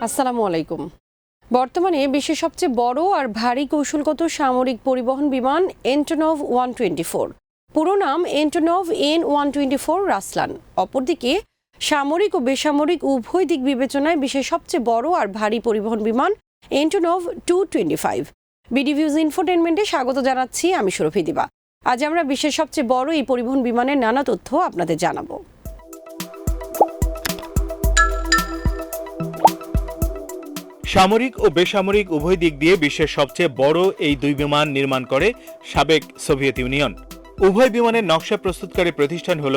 আসসালামু আলাইকুম। বর্তমানে বিশ্বের সবচেয়ে বড় আর ভারী কৌশলগত সামরিক পরিবহন বিমান এন্টনভ 124, পুরো নাম এন্টনভ N124 রাসলান। অপরদিকে সামরিক ও বেসামরিক উভয় দিক বিবেচনায় বিশ্বের সবচেয়ে বড় আর ভারী পরিবহন বিমান এন্টনভ 225। বিডিভিউজ ইনফোটেনমেন্টে স্বাগত জানাচ্ছি, আমি সুরভি দিবা। আজ আমরা বিশ্বের সবচেয়ে বড় এই পরিবহন বিমানের নানা তথ্য আপনাদের জানাবো। সামরিক ও বেসামরিক উভয় দিক দিয়ে বিশ্বের সবচেয়ে বড় এই দুই বিমান নির্মাণ করে সাবেক সোভিয়েত ইউনিয়ন। উভয় বিমানের নকশা প্রস্তুতকারী প্রতিষ্ঠান হল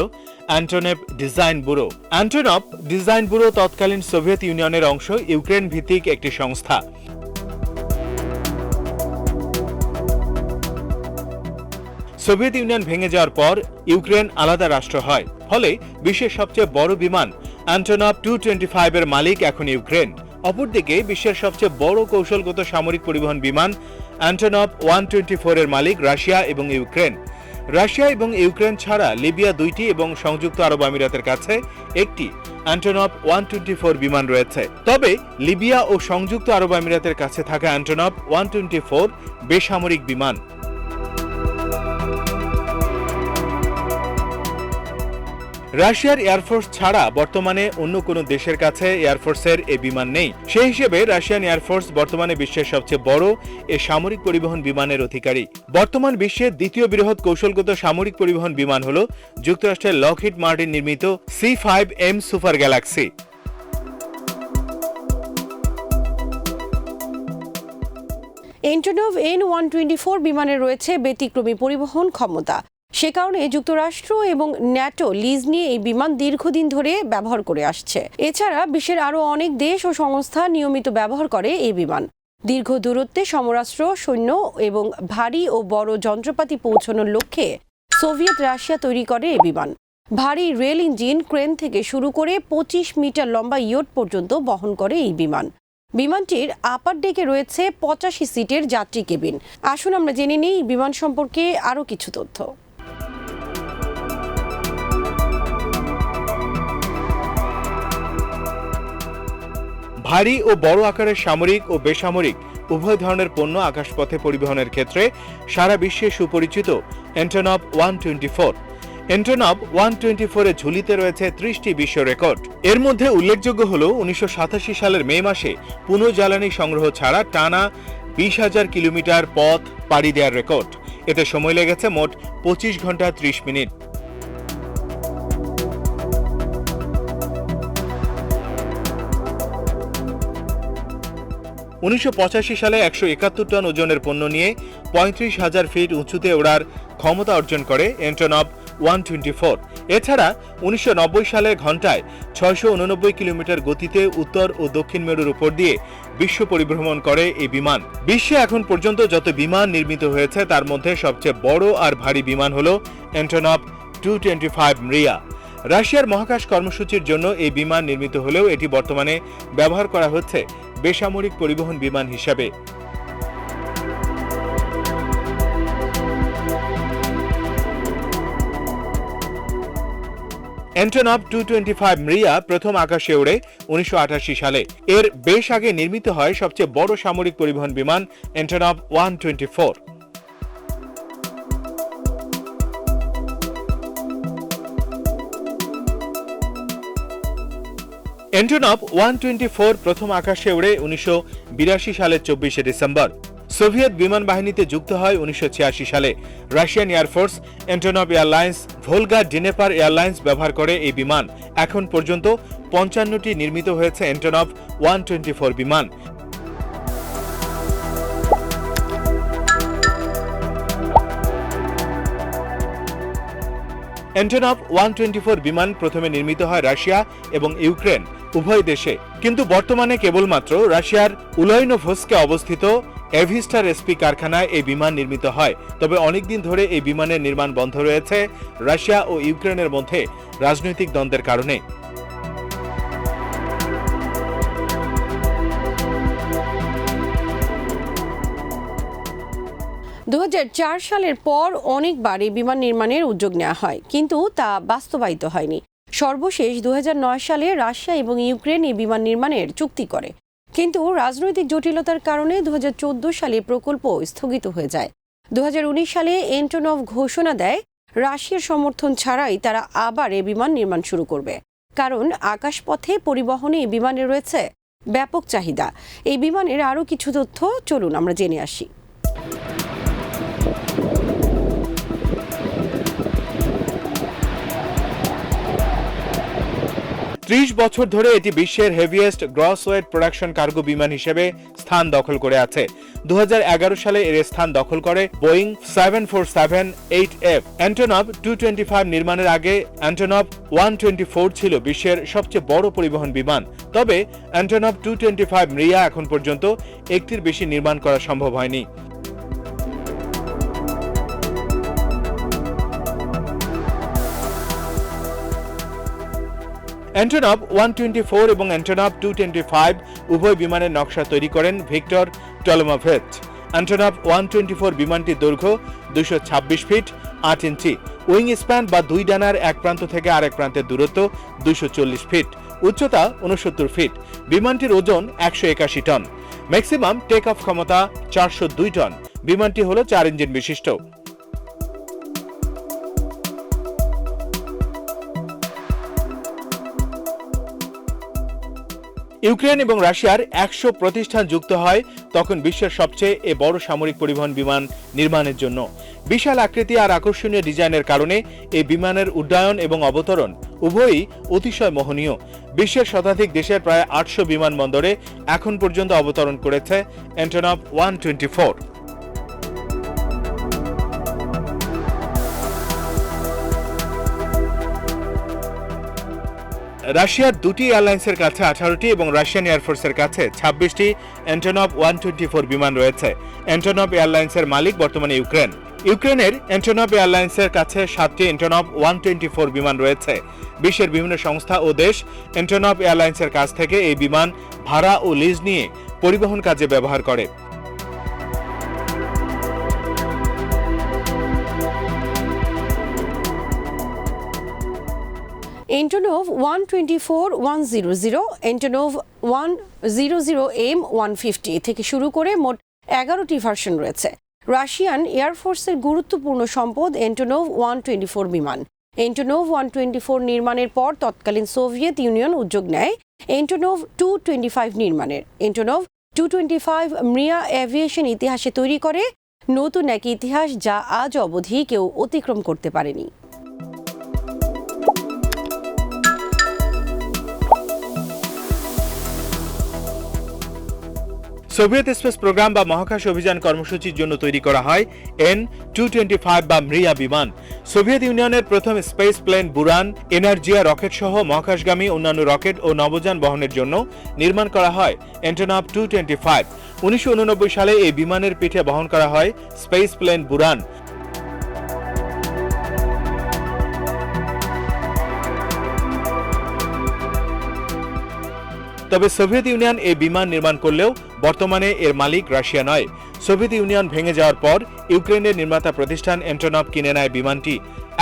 অ্যান্টনভ ডিজাইন ব্যুরো। অ্যান্টনভ ডিজাইন ব্যুরো তৎকালীন সোভিয়েত ইউনিয়নের অংশ ইউক্রেন ভিত্তিক একটি সংস্থা। সোভিয়েত ইউনিয়ন ভেঙে যাওয়ার পর ইউক্রেন আলাদা রাষ্ট্র হয়, ফলে বিশ্বের সবচেয়ে বড় বিমান অ্যান্টনভ 225 এর মালিক এখন ইউক্রেন। অপরদিকে বিশ্বের সবচেয়ে বড় কৌশলগত সামরিক পরিবহন বিমান অ্যান্টনভ 124 এর মালিক রাশিয়া এবং ইউক্রেন। রাশিয়া এবং ইউক্রেন ছাড়া লিবিয়া 2টি এবং সংযুক্ত আরব আমিরাতের কাছে একটি অ্যান্টনভ 124 বিমান রয়েছে। তবে লিবিয়া ও সংযুক্ত আরব আমিরাতের কাছে থাকা অ্যান্টনভ 124 বেসামরিক বিমান। রাশিয়ার এয়ারফোর্স ছাড়া বর্তমানে অন্য কোনো দেশের কাছে এয়ারফোর্সের এ বিমান নেই। সেই হিসেবে রাশিয়ান এয়ারফোর্স বর্তমানে বিশ্বের সবচেয়ে বড় এ সামরিক পরিবহন বিমানের অধিকারী। বর্তমান বিশ্বের দ্বিতীয় বৃহৎ কৌশলগত সামরিক পরিবহন বিমান হল যুক্তরাষ্ট্রের লকহিড মার্টিন নির্মিত C5M সুপার গ্যালাক্সি। এন্টনভ N124 বিমানে রয়েছে ব্যতিক্রমী পরিবহন ক্ষমতা। সে কারণে যুক্তরাষ্ট্র এবং ন্যাটো লিজ নিয়ে এই বিমান দীর্ঘদিন ধরে ব্যবহার করে আসছে। এছাড়া বিশ্বের আরও অনেক দেশ ও সংস্থা নিয়মিত ব্যবহার করে এই বিমান। দীর্ঘ দূরত্বে সমরাস্ত্র, সৈন্য এবং ভারী ও বড় যন্ত্রপাতি পৌঁছানোর লক্ষ্যে সোভিয়েত রাশিয়া তৈরি করে এই বিমান। ভারী রেল ইঞ্জিন, ক্রেন থেকে শুরু করে 25 মিটার লম্বা ইয়ট পর্যন্ত বহন করে এই বিমান। বিমানটির আপার ডেকে রয়েছে 85 সিটের যাত্রী কেবিন। আসুন আমরা জেনে নিই বিমান সম্পর্কে আরও কিছু তথ্য। ভারী ও বড় আকারের সামরিক ও বেসামরিক উভয় ধরনের পণ্য আকাশপথে পরিবহনের ক্ষেত্রে সারা বিশ্বে সুপরিচিত এন্টনভ 124। এন্টনভ 124 এর ঝুলিতে রয়েছে 30টি বিশ্ব রেকর্ড। এর মধ্যে উল্লেখযোগ্য হল 1987 সালের মে মাসে পুনঃজ্বালানি সংগ্রহ ছাড়া টানা 20,000 কিলোমিটার পথ পাড়ি দেওয়ার রেকর্ড। এতে সময় লেগেছে মোট 25 ঘন্টা 30 মিনিট। 1985 সালে 171 টন ওজনের পণ্য নিয়ে 35,000 ফিট উঁচুতে ওড়ার ক্ষমতা অর্জন করে এন্টনভ 124। এছাড়া 1990 সালে ঘন্টায় 689 কিলোমিটার গতিতে উত্তর ও দক্ষিণ মেরুর উপর দিয়ে বিশ্ব পরিভ্রমণ করে এই বিমান। বিশ্বে এখন পর্যন্ত যত বিমান নির্মিত হয়েছে তার মধ্যে সবচেয়ে বড় আর ভারী বিমান হল এন্টনভ 225 মৃয়া। রাশিয়ার মহাকাশ কর্মসূচির জন্য এই বিমান নির্মিত হলেও এটি বর্তমানে ব্যবহার করা হচ্ছে বেসামরিক পরিবহন বিমান হিসাবে। এন্টনভ 225 মৃয়া প্রথম আকাশে ওড়ে 1988 সালে। এর বেশ আগে নির্মিত হয় সবচেয়ে বড় সামরিক পরিবহন বিমান এন্টনভ 124। এন্টনভ 124 প্রথম আকাশে ওড়ে 1982 সালের 24শে ডিসেম্বর। সোভিয়েত বিমান বাহিনীতে যুক্ত হয় 1986 সালে। Russian air force, Antonov airlines, Volga Dnepr airlines ব্যবহার করে এই বিমান। এখন পর্যন্ত 55টি নির্মিত হয়েছে এন্টনভ 124 বিমান। এন্টনভ 124 বিমান প্রথমে নির্মিত হয় রাশিয়া এবং ইউক্রেন উভয় দেশে, কিন্তু বর্তমানে কেবলমাত্র রাশিয়ার উলাইনোভস্কে অবস্থিত এভিস্টার এসপি কারখানায় এই বিমান নির্মিত হয়। তবে অনেকদিন ধরে এই বিমানের নির্মাণ বন্ধ রয়েছে রাশিয়া ও ইউক্রেনের মধ্যে রাজনৈতিক দ্বন্দ্বের কারণে। 2004 সালের পর অনেকবার এই বিমান নির্মাণের উদ্যোগ নেওয়া হয়, কিন্তু তা বাস্তবায়িত হয়নি। সর্বশেষ 2009 সালে রাশিয়া এবং ইউক্রেন এই বিমান নির্মাণের চুক্তি করে। কিন্তু রাজনৈতিক জটিলতার কারণে 2014 সালে প্রকল্প স্থগিত হয়ে যায়। 2019 সালে এন্টোনভ ঘোষণা দেয় রাশিয়ার সমর্থন ছাড়াই তারা আবার এই বিমান নির্মাণ শুরু করবে, কারণ আকাশপথে পরিবহনে এই বিমানে রয়েছে ব্যাপক চাহিদা। এই বিমানের আরও কিছু তথ্য চলুন আমরা জেনে আসি। ত্রিশ বছর ধরে এটি বিশ্বের heaviest gross weight production cargo বিমান হিসেবে স্থান দখল করে আছে। 2011 সালে এর স্থান দখল করে বোয়িং 747-8F। অ্যান্টনভ 225 নির্মাণের আগে অ্যান্টনভ 124 ছিল বিশ্বের সবচেয়ে বড় পরিবহন বিমান। তবে অ্যান্টনভ 225 মৃয়া এখন পর্যন্ত একটির বেশি নির্মাণ করা সম্ভব হয়নি। অ্যান্টনভ 124 এবং অ্যান্টনভ 225 উভয় বিমানের নকশা তৈরি করেন ভিক্টর টলোমোভেচ। অ্যান্টনভ 124 বিমানটির দৈর্ঘ্য 226 ফিট 8 ইঞ্চি, উইং স্প্যান বা দুই ডানার এক প্রান্ত থেকে আরেক প্রান্তের দূরত্ব 240 ফিট, উচ্চতা 69 ফিট। বিমানটির ওজন 181 টন, ম্যাক্সিমাম টেক অফ ক্ষমতা 402 টন। বিমানটি হল 4 ইঞ্জিন বিশিষ্ট। ইউক্রেন এবং রাশিয়ার 100 প্রতিষ্ঠান যুক্ত হয় তখন বিশ্বের সবচেয়ে বড় সামরিক পরিবহন বিমান নির্মাণের জন্য। বিশাল আকৃতি আর আকর্ষণীয় ডিজাইনের কারণে এই বিমানের উড্ডয়ন এবং অবতরণ উভয়ই অতিশয় মোহনীয়। বিশ্বের শতাধিক দেশের প্রায় 800 বিমানবন্দরে এখন পর্যন্ত অবতরণ করেছে অ্যান্টনভ 124। রাশিয়ার দুটি এয়ারলাইন্সের কাছে 18টি এবং রাশিয়ান এয়ারফোর্সের কাছে 26টি অ্যান্টনভ 124 বিমান রয়েছে। অ্যান্টনভ এয়ারলাইন্সের মালিক বর্তমানে ইউক্রেন। ইউক্রেনের অ্যান্টনভ এয়ারলাইন্সের কাছে 7টি অ্যান্টনভ 124 বিমান রয়েছে। বিশ্বের বিভিন্ন সংস্থা ও দেশ অ্যান্টনভ এয়ারলাইন্সের কাছ থেকে এই বিমান ভাড়া ও লিজ নিয়ে পরিবহন কাজে ব্যবহার করে। এন্টোনভ 124-100, এন্টোনভ 100M150 থেকে শুরু করে মোট 11টি ভার্সন রয়েছে। রাশিয়ান এয়ারফোর্সের গুরুত্বপূর্ণ সম্পদ এন্টোনভ 124 বিমান। এন্টোনভ 124 নির্মাণের পর তৎকালীন সোভিয়েত ইউনিয়ন উদ্যোগ নেয় এন্টোনভ 225 নির্মাণের। এন্টোনভ 225 মৃয়া এভিয়েশন ইতিহাসে তৈরি করে নতুন এক ইতিহাস যা আজ অবধি কেউ অতিক্রম করতে পারেনি। সোভিয়েত স্পেস প্রোগ্রাম বা মহাকাশ অভিযান কর্মসূচির জন্য তৈরি করা হয় N-225 বা মৃয়া বিমান। সোভিয়েত ইউনিয়নের প্রথম স্পেস প্লেন বুরান, এনার্জিয়া রকেট সহ মহাকাশগামী অন্যান্য রকেট ও নভোযান বহনের জন্য নির্মাণ করা হয় অ্যান্টনভ 225। 1989 সালে এই বিমানের পিঠে বহন করা হয় স্পেস প্লেন বুরান। তবে সোভিয়েত ইউনিয়ন এই বিমান নির্মাণ করলেও বর্তমানে এর মালিক রাশিয়া নয়। সোভিয়েত ইউনিয়ন ভেঙে যাওয়ার পর ইউক্রেনের নির্মাতা প্রতিষ্ঠান অ্যান্টনভ কিনে নেয় বিমানটি।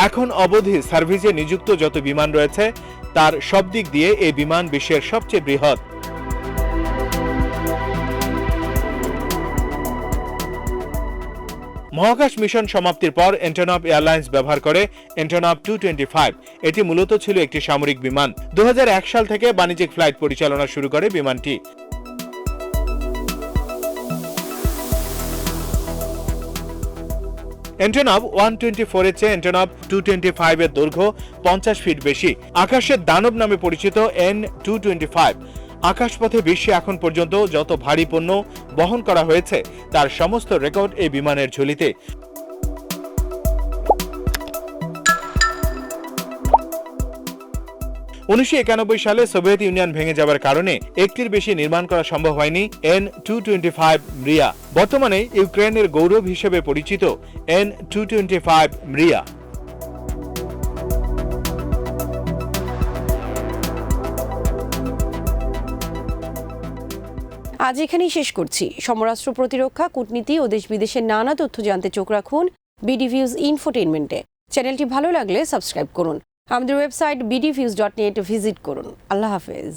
এখন অবধি সার্ভিসে নিযুক্ত যত বিমান রয়েছে তার সব দিক দিয়ে এই বিমান বিশ্বের সবচেয়ে বৃহৎ। মহাকাশ মিশন সমাপ্তির পর অ্যান্টনভ এয়ারলাইন্স ব্যবহার করে অ্যান্টনভ 225। এটি মূলত ছিল একটি সামরিক বিমান। 2001 সাল থেকে বাণিজ্যিক ফ্লাইট পরিচালনা শুরু করে বিমানটি। অ্যান্টনভ 124 এর চেয়ে অ্যান্টনভ 225 এর দৈর্ঘ্য 50 ফিট বেশি। আকাশের দানব নামে পরিচিত N-225 আকাশপথে বিশ্বে এখন পর্যন্ত যত ভারী পণ্য বহন করা হয়েছে তার সমস্ত রেকর্ড এই বিমানের ঝুলিতে। 1991 সালে সোভিয়েত ইউনিয়ন ভেঙে যাওয়ার কারণে একটির বেশি নির্মাণ করা সম্ভব হয়নি N-225 মৃয়া। বর্তমানে ইউক্রেনের গৌরব হিসেবে পরিচিত N-225 মৃয়া। আজ এখানেই শেষ করছি। সমরাস্ত্র প্রতিরক্ষা, কূটনীতি ও দেশ বিদেশের নানা তথ্য জানতে চোখ রাখুন বিডি ভিউজ ইনফোটেইনমেন্টে। চ্যানেলটি ভালো লাগলে সাবস্ক্রাইব করুন। আমাদের ওয়েবসাইট bdviews.net ভিজিট করুন। আল্লাহ হাফেজ।